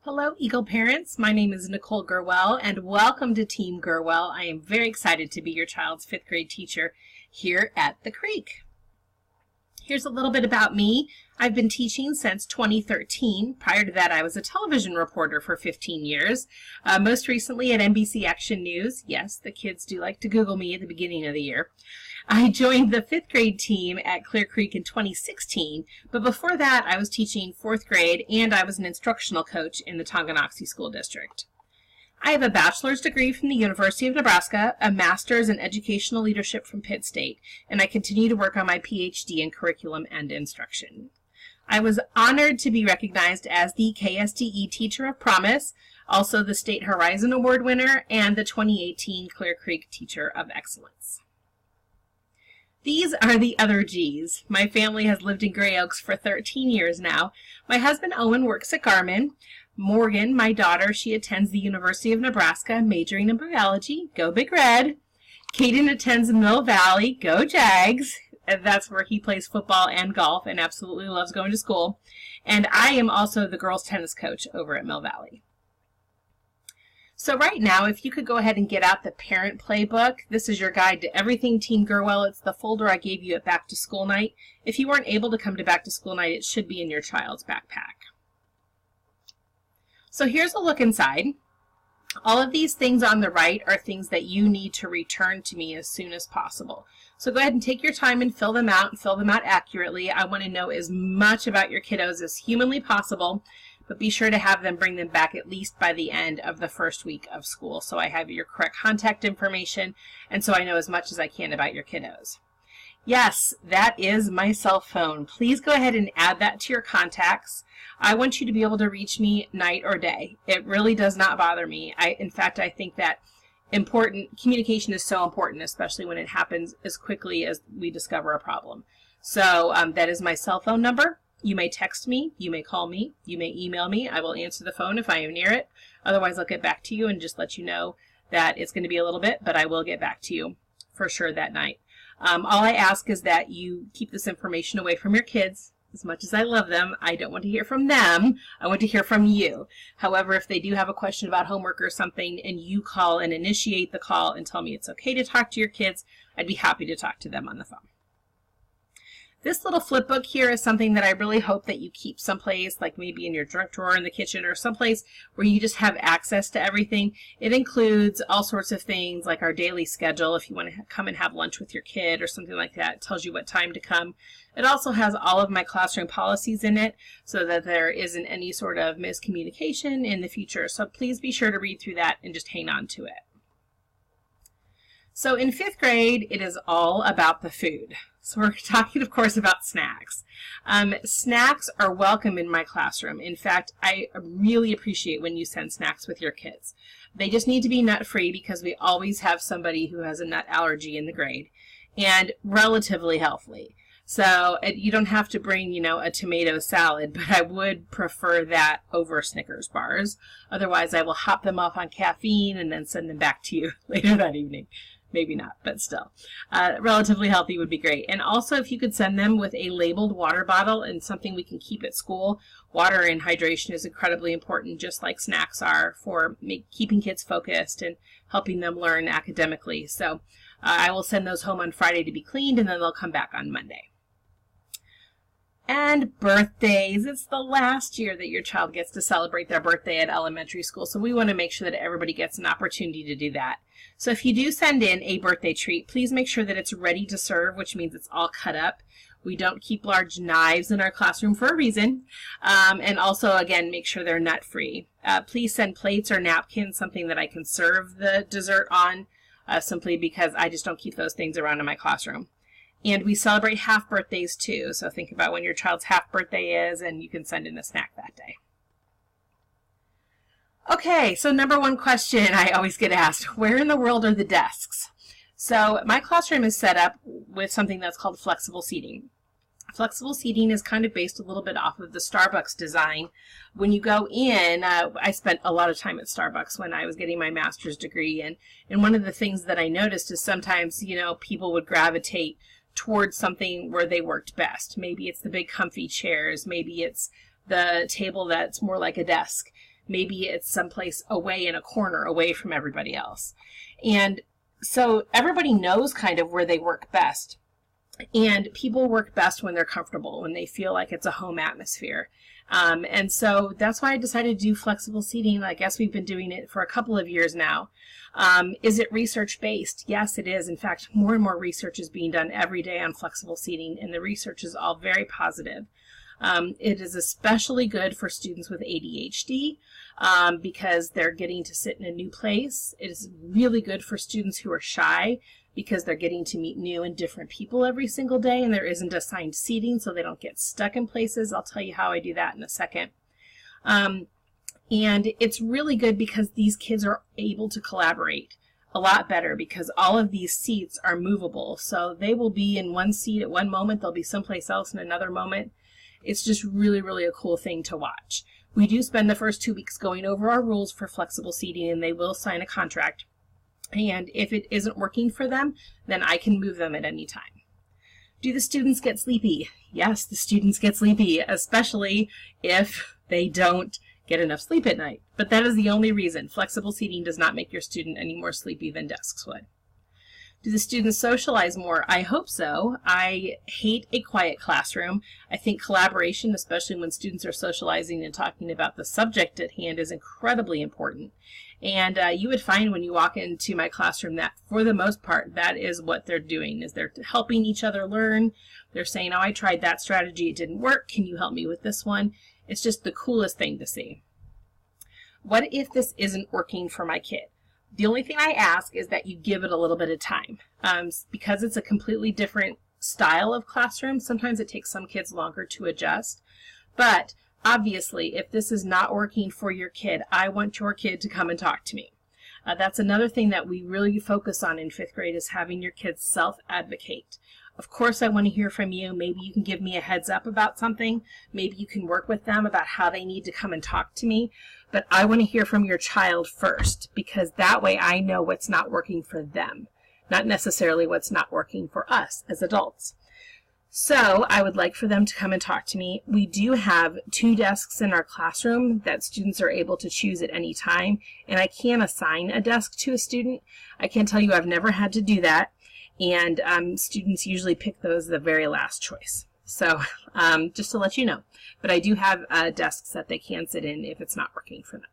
Hello, Eagle parents. My name is Nicole Gurwell, and welcome to Team Gurwell. I am very excited to be your child's 5th grade teacher here at the Creek. Here's a little bit about me. I've been teaching since 2013. Prior to that, I was a television reporter for 15 years, most recently at NBC Action News. Yes, the kids do like to Google me at the beginning of the year. I joined the 5th grade team at Clear Creek in 2016, but before that I was teaching 4th grade and I was an instructional coach in the Tonganoxie School District. I have a bachelor's degree from the University of Nebraska, a master's in educational leadership from Pitt State, and I continue to work on my PhD in curriculum and instruction. I was honored to be recognized as the KSDE Teacher of Promise, also the State Horizon Award winner, and the 2018 Clear Creek Teacher of Excellence. These are the other G's. My family has lived in Gray Oaks for 13 years now. My husband Owen works at Garmin. Morgan, my daughter, she attends the University of Nebraska, majoring in biology. Go Big Red. Caden attends Mill Valley. Go Jags. That's where he plays football and golf and absolutely loves going to school. And I am also the girls' tennis coach over at Mill Valley. So right now, if you could go ahead and get out the parent playbook, this is your guide to everything Team Gurwell. It's the folder I gave you at back to school night. If you weren't able to come to back to school night, it should be in your child's backpack. So here's a look inside. All of these things on the right are things that you need to return to me as soon as possible. So go ahead and take your time and fill them out accurately. I want to know as much about your kiddos as humanly possible, but be sure to have them bring them back at least by the end of the first week of school, so I have your correct contact information and so I know as much as I can about your kiddos. Yes, that is my cell phone. Please go ahead and add that to your contacts. I want you to be able to reach me night or day. It really does not bother me. In fact, I think that communication is so important, especially when it happens as quickly as we discover a problem. So that is my cell phone number. You may text me, you may call me, you may email me. I will answer the phone if I am near it. Otherwise, I'll get back to you and just let you know that it's going to be a little bit, but I will get back to you for sure that night. All I ask is that you keep this information away from your kids. As much as I love them, I don't want to hear from them. I want to hear from you. However, if they do have a question about homework or something and you call and initiate the call and tell me it's okay to talk to your kids, I'd be happy to talk to them on the phone. This little flip book here is something that I really hope that you keep someplace, like maybe in your junk drawer in the kitchen or someplace where you just have access to everything. It includes all sorts of things like our daily schedule if you want to come and have lunch with your kid or something like that. It tells you what time to come. It also has all of my classroom policies in it so that there isn't any sort of miscommunication in the future. So please be sure to read through that and just hang on to it. So in 5th grade, it is all about the food. So we're talking, of course, about snacks. Snacks are welcome in my classroom. In fact, I really appreciate when you send snacks with your kids. They just need to be nut-free because we always have somebody who has a nut allergy in the grade, and relatively healthy. So you don't have to bring, a tomato salad, but I would prefer that over Snickers bars. Otherwise, I will hop them off on caffeine and then send them back to you later that evening. Maybe not, but still. Relatively healthy would be great. And also if you could send them with a labeled water bottle and something we can keep at school. Water and hydration is incredibly important, just like snacks are, for keeping kids focused and helping them learn academically. So I will send those home on Friday to be cleaned, and then they'll come back on Monday. And birthdays. It's the last year that your child gets to celebrate their birthday at elementary school, so we want to make sure that everybody gets an opportunity to do that. So if you do send in a birthday treat, please make sure that it's ready to serve, which means it's all cut up. We don't keep large knives in our classroom for a reason. And also, again, make sure they're nut-free. Please send plates or napkins, something that I can serve the dessert on, simply because I just don't keep those things around in my classroom. And we celebrate half birthdays too, so think about when your child's half birthday is and you can send in a snack that day. Okay, so number one question I always get asked, where in the world are the desks? So my classroom is set up with something that's called flexible seating. Flexible seating is kind of based a little bit off of the Starbucks design. When you go in, I spent a lot of time at Starbucks when I was getting my master's degree, and one of the things that I noticed is sometimes, people would gravitate towards something where they worked best. Maybe it's the big comfy chairs, maybe it's the table that's more like a desk. Maybe it's someplace away in a corner, away from everybody else. And so everybody knows kind of where they work best. And people work best when they're comfortable, when they feel like it's a home atmosphere. And so that's why I decided to do flexible seating. I guess we've been doing it for a couple of years now. Is it research-based? Yes, it is. In fact, more and more research is being done every day on flexible seating, and the research is all very positive. It is especially good for students with ADHD because they're getting to sit in a new place. It is really good for students who are shy because they're getting to meet new and different people every single day, and there isn't assigned seating, so they don't get stuck in places. I'll tell you how I do that in a second. And it's really good because these kids are able to collaborate a lot better because all of these seats are movable. So they will be in one seat at one moment, they'll be someplace else in another moment. It's just really, really a cool thing to watch. We do spend the first 2 weeks going over our rules for flexible seating, and they will sign a contract. And if it isn't working for them, then I can move them at any time. Do the students get sleepy? Yes, the students get sleepy, especially if they don't get enough sleep at night. But that is the only reason. Flexible seating does not make your student any more sleepy than desks would. Do the students socialize more? I hope so. I hate a quiet classroom. I think collaboration, especially when students are socializing and talking about the subject at hand, is incredibly important. And you would find when you walk into my classroom that for the most part, that is what they're doing, is they're helping each other learn. They're saying, oh, I tried that strategy, it didn't work. Can you help me with this one? It's just the coolest thing to see. What if this isn't working for my kid? The only thing I ask is that you give it a little bit of time. Because it's a completely different style of classroom, sometimes it takes some kids longer to adjust. But obviously, if this is not working for your kid, I want your kid to come and talk to me. That's another thing that we really focus on in 5th grade is having your kids self-advocate. Of course, I want to hear from you. Maybe you can give me a heads up about something. Maybe you can work with them about how they need to come and talk to me. But I want to hear from your child first, because that way I know what's not working for them, not necessarily what's not working for us as adults. So I would like for them to come and talk to me. We do have 2 desks in our classroom that students are able to choose at any time, and I can assign a desk to a student. I can tell you I've never had to do that, and students usually pick those the very last choice. So just to let you know, but I do have desks that they can sit in if it's not working for them.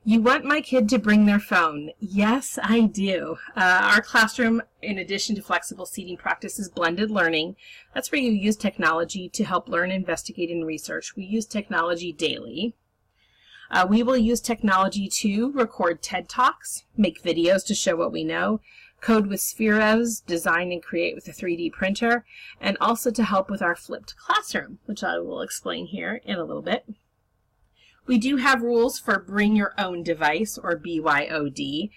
You want my kid to bring their phone? Yes, I do. Our classroom, in addition to flexible seating, practices blended learning. That's where you use technology to help learn, investigate, and research. We use technology daily. We will use technology to record TED Talks, make videos to show what we know, code with spheros, design and create with a 3D printer, and also to help with our flipped classroom, which I will explain here in a little bit. We do have rules for bring your own device, or BYOD.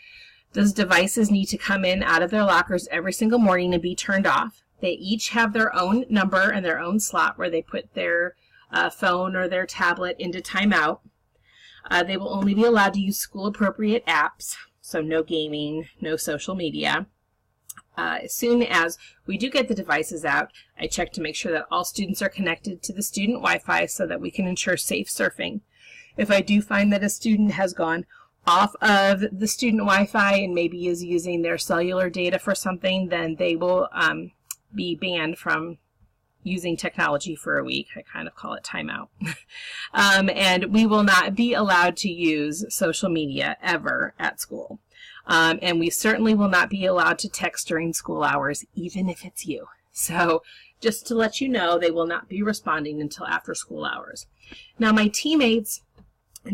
Those devices need to come in out of their lockers every single morning and be turned off. They each have their own number and their own slot where they put their phone or their tablet into timeout. They will only be allowed to use school-appropriate apps, so no gaming, no social media. As soon as we do get the devices out, I check to make sure that all students are connected to the student Wi-Fi so that we can ensure safe surfing. If I do find that a student has gone off of the student Wi-Fi and maybe is using their cellular data for something, then they will be banned from using technology for a week. I kind of call it timeout. And we will not be allowed to use social media ever at school. And we certainly will not be allowed to text during school hours, even if it's you. So just to let you know, they will not be responding until after school hours. Now, my teammates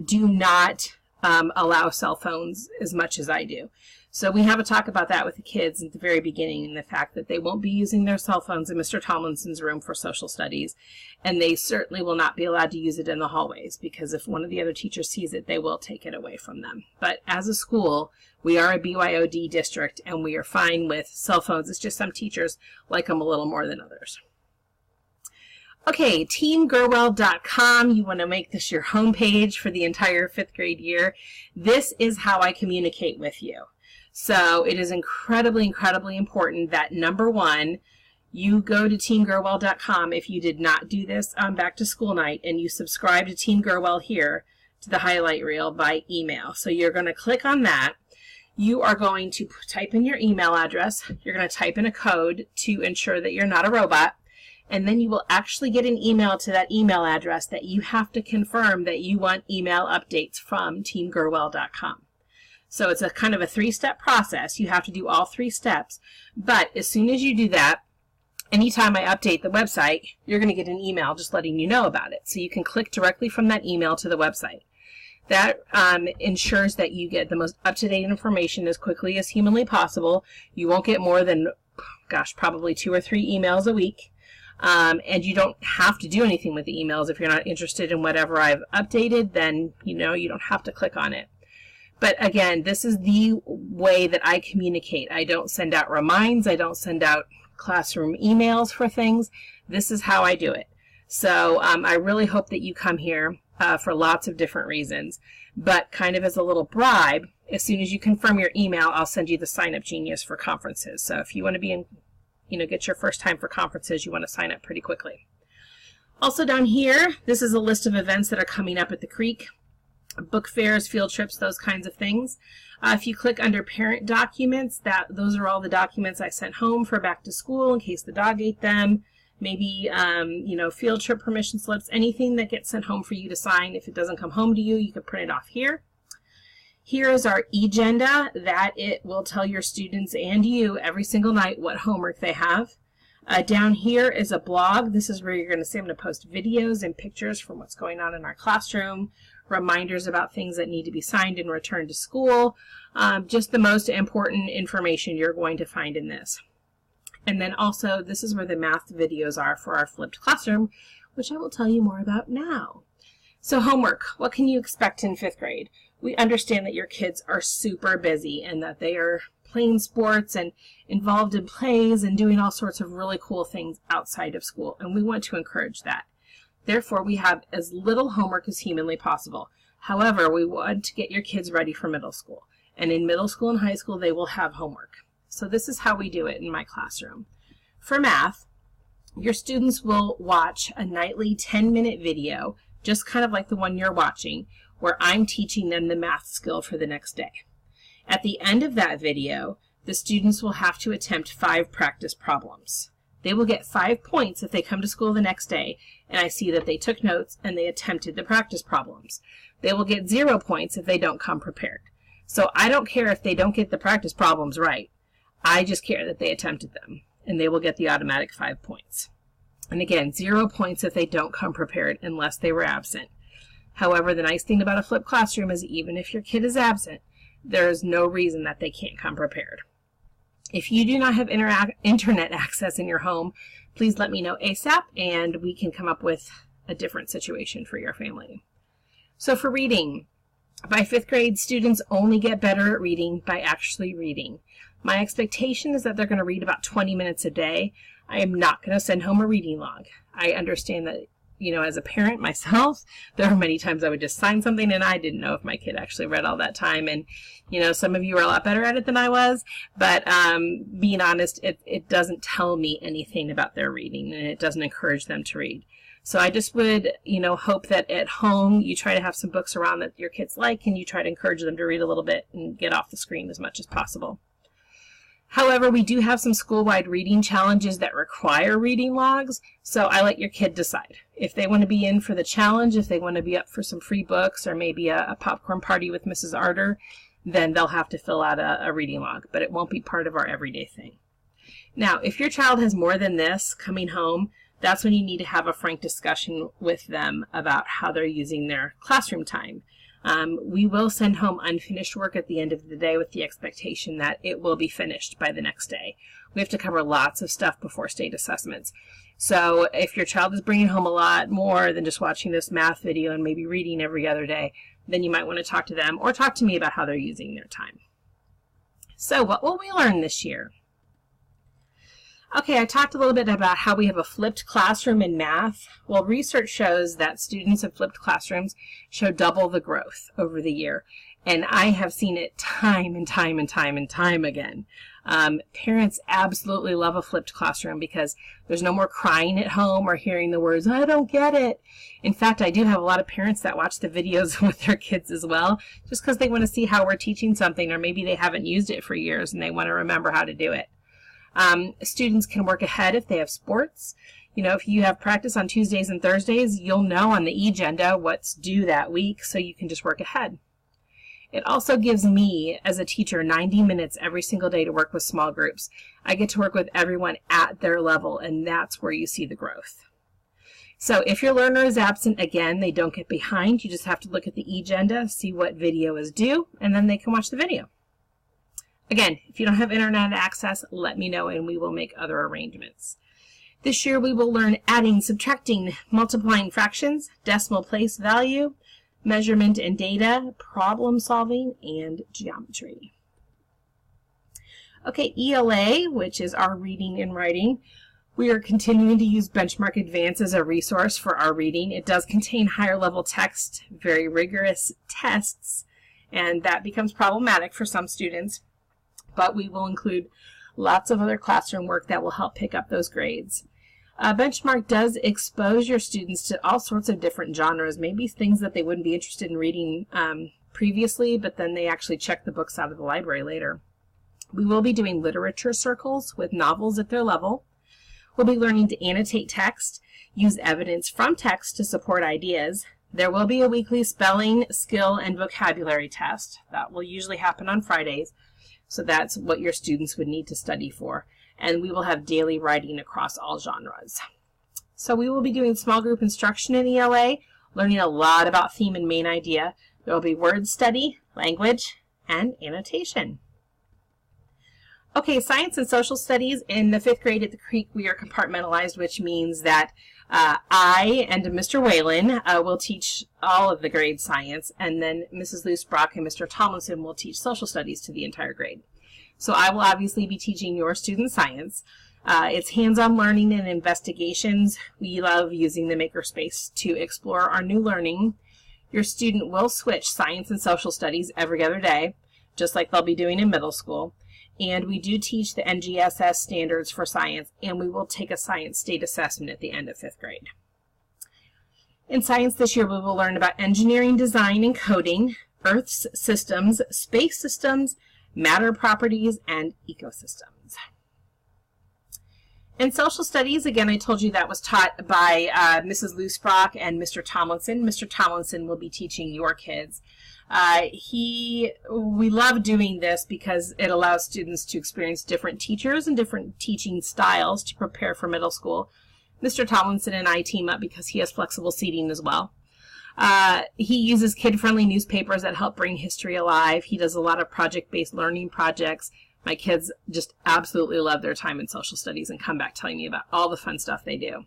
do not allow cell phones as much as I do. So we have a talk about that with the kids at the very beginning, and the fact that they won't be using their cell phones in Mr. Tomlinson's room for social studies, and they certainly will not be allowed to use it in the hallways, because if one of the other teachers sees it, they will take it away from them. But as a school, we are a BYOD district, and we are fine with cell phones. It's just some teachers like them a little more than others. Okay, teamgurwell.com. You want to make this your homepage for the entire 5th grade year. This is how I communicate with you. So it is incredibly, incredibly important that, number one, you go to teamgurwell.com if you did not do this on back to school night, and you subscribe to Team Gurwell here to the highlight reel by email. So you're going to click on that. You are going to type in your email address. You're going to type in a code to ensure that you're not a robot. And then you will actually get an email to that email address that you have to confirm that you want email updates from teamgurwell.com. So it's a kind of a 3-step process. You have to do all 3 steps. But as soon as you do that, anytime I update the website, you're going to get an email just letting you know about it. So you can click directly from that email to the website. That ensures that you get the most up-to-date information as quickly as humanly possible. You won't get more than, gosh, probably 2 or 3 emails a week. And you don't have to do anything with the emails. If you're not interested in whatever I've updated, then you don't have to click on it. But again, this is the way that I communicate. I don't send out reminds. I don't send out classroom emails for things. This is how I do it. So I really hope that you come here for lots of different reasons. But kind of as a little bribe, as soon as you confirm your email, I'll send you the Sign Up Genius for conferences. So if you want to be in, get your first time for conferences, you want to sign up pretty quickly. Also down here, this is a list of events that are coming up at the Creek. Book fairs, field trips, those kinds of things. If you click under parent documents, those are all the documents I sent home for back to school in case the dog ate them. Maybe, field trip permission slips, anything that gets sent home for you to sign. If it doesn't come home to you, you can print it off here. Here is our agenda that it will tell your students and you every single night what homework they have. Down here is a blog. This is where you're going to see I'm going to post videos and pictures from what's going on in our classroom, reminders about things that need to be signed and returned to school, just the most important information you're going to find in this. And then also, this is where the math videos are for our flipped classroom, which I will tell you more about now. So homework, what can you expect in 5th grade? We understand that your kids are super busy and that they are playing sports and involved in plays and doing all sorts of really cool things outside of school, and we want to encourage that. Therefore, we have as little homework as humanly possible. However, we want to get your kids ready for middle school, and in middle school and high school, they will have homework. So this is how we do it in my classroom. For math, your students will watch a nightly 10-minute video, just kind of like the one you're watching, where I'm teaching them the math skill for the next day. At the end of that video, the students will have to attempt 5 practice problems. They will get 5 points if they come to school the next day and I see that they took notes and they attempted the practice problems. They will get 0 points if they don't come prepared. So I don't care if they don't get the practice problems right. I just care that they attempted them, and they will get the automatic 5 points. And again, 0 points if they don't come prepared unless they were absent. However, the nice thing about a flipped classroom is even if your kid is absent, there is no reason that they can't come prepared. If you do not have internet access in your home, please let me know ASAP, and we can come up with a different situation for your family. So for reading, by 5th grade, students only get better at reading by actually reading. My expectation is that they're going to read about 20 minutes a day. I am not going to send home a reading log. I understand that, as a parent myself, there are many times I would just sign something and I didn't know if my kid actually read all that time. And, some of you are a lot better at it than I was. But being honest, it doesn't tell me anything about their reading, and it doesn't encourage them to read. So I just would, hope that at home you try to have some books around that your kids like, and you try to encourage them to read a little bit and get off the screen as much as possible. However, we do have some school-wide reading challenges that require reading logs, so I let your kid decide. If they want to be in for the challenge, if they want to be up for some free books or maybe a popcorn party with Mrs. Arter, then they'll have to fill out a reading log, but it won't be part of our everyday thing. Now, if your child has more than this coming home, that's when you need to have a frank discussion with them about how they're using their classroom time. We will send home unfinished work at the end of the day with the expectation that it will be finished by the next day. We have to cover lots of stuff before state assessments. So if your child is bringing home a lot more than just watching this math video and maybe reading every other day, then you might want to talk to them or talk to me about how they're using their time. So what will we learn this year? Okay, I talked a little bit about how we have a flipped classroom in math. Well, research shows that students in flipped classrooms show double the growth over the year. And I have seen it time and time and time and time again. Parents absolutely love a flipped classroom because there's no more crying at home or hearing the words, "I don't get it." In fact, I do have a lot of parents that watch the videos with their kids as well, just because they want to see how we're teaching something, or maybe they haven't used it for years and they want to remember how to do it. Students can work ahead if they have sports. You know, if you have practice on Tuesdays and Thursdays, you'll know on the agenda what's due that week, so you can just work ahead. It also gives me, as a teacher, 90 minutes every single day to work with small groups. I get to work with everyone at their level, and that's where you see the growth. So if your learner is absent, again, they don't get behind. You just have to look at the agenda, see what video is due, and then they can watch the video. Again, if you don't have internet access, let me know and we will make other arrangements. This year we will learn adding, subtracting, multiplying fractions, decimal place value, measurement and data, problem solving, and geometry. Okay, ELA, which is our reading and writing. We are continuing to use Benchmark Advance as a resource for our reading. It does contain higher level text, very rigorous tests, and that becomes problematic for some students. But we will include lots of other classroom work that will help pick up those grades. Benchmark does expose your students to all sorts of different genres, maybe things that they wouldn't be interested in reading previously, but then they actually check the books out of the library later. We will be doing literature circles with novels at their level. We'll be learning to annotate text, use evidence from text to support ideas. There will be a weekly spelling, skill, and vocabulary test. That will usually happen on Fridays. So that's what your students would need to study for. And we will have daily writing across all genres. So we will be doing small group instruction in ELA, learning a lot about theme and main idea. There will be word study, language, and annotation. Okay, science and social studies. In the 5th grade at the Creek, we are compartmentalized, which means that I and Mr. Whalen will teach all of the grade science, and then Mrs. Loosebrock and Mr. Tomlinson will teach social studies to the entire grade. So I will obviously be teaching your student science. It's hands-on learning and investigations. We love using the makerspace to explore our new learning. Your student will switch science and social studies every other day, just like they'll be doing in middle school. And we do teach the NGSS standards for science, and we will take a science state assessment at the end of 5th grade. In science this year, we will learn about engineering, design, and coding, Earth's systems, space systems, matter properties, and ecosystems. In social studies, again, I told you that was taught by Mrs. Loosebrock and Mr. Tomlinson. Mr. Tomlinson will be teaching your kids. We love doing this because it allows students to experience different teachers and different teaching styles to prepare for middle school. Mr. Tomlinson and I team up because he has flexible seating as well. He uses kid-friendly newspapers that help bring history alive. He does a lot of project-based learning projects. My kids just absolutely love their time in social studies and come back telling me about all the fun stuff they do.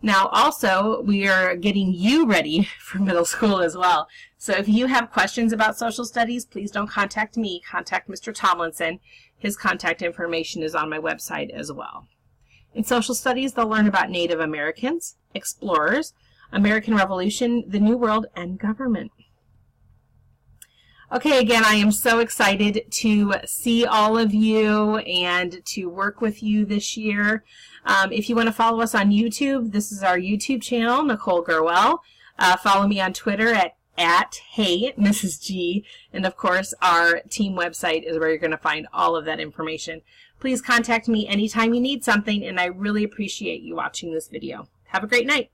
Now, also, we are getting you ready for middle school as well. So if you have questions about social studies, please don't contact me. Contact Mr. Tomlinson. His contact information is on my website as well. In social studies, they'll learn about Native Americans, explorers, American Revolution, the New World, and government. Okay, again, I am so excited to see all of you and to work with you this year. If you want to follow us on YouTube, this is our YouTube channel, Nicole Gurwell. Follow me on Twitter at Hey Mrs. G. And of course, our team website is where you're going to find all of that information. Please contact me anytime you need something, and I really appreciate you watching this video. Have a great night.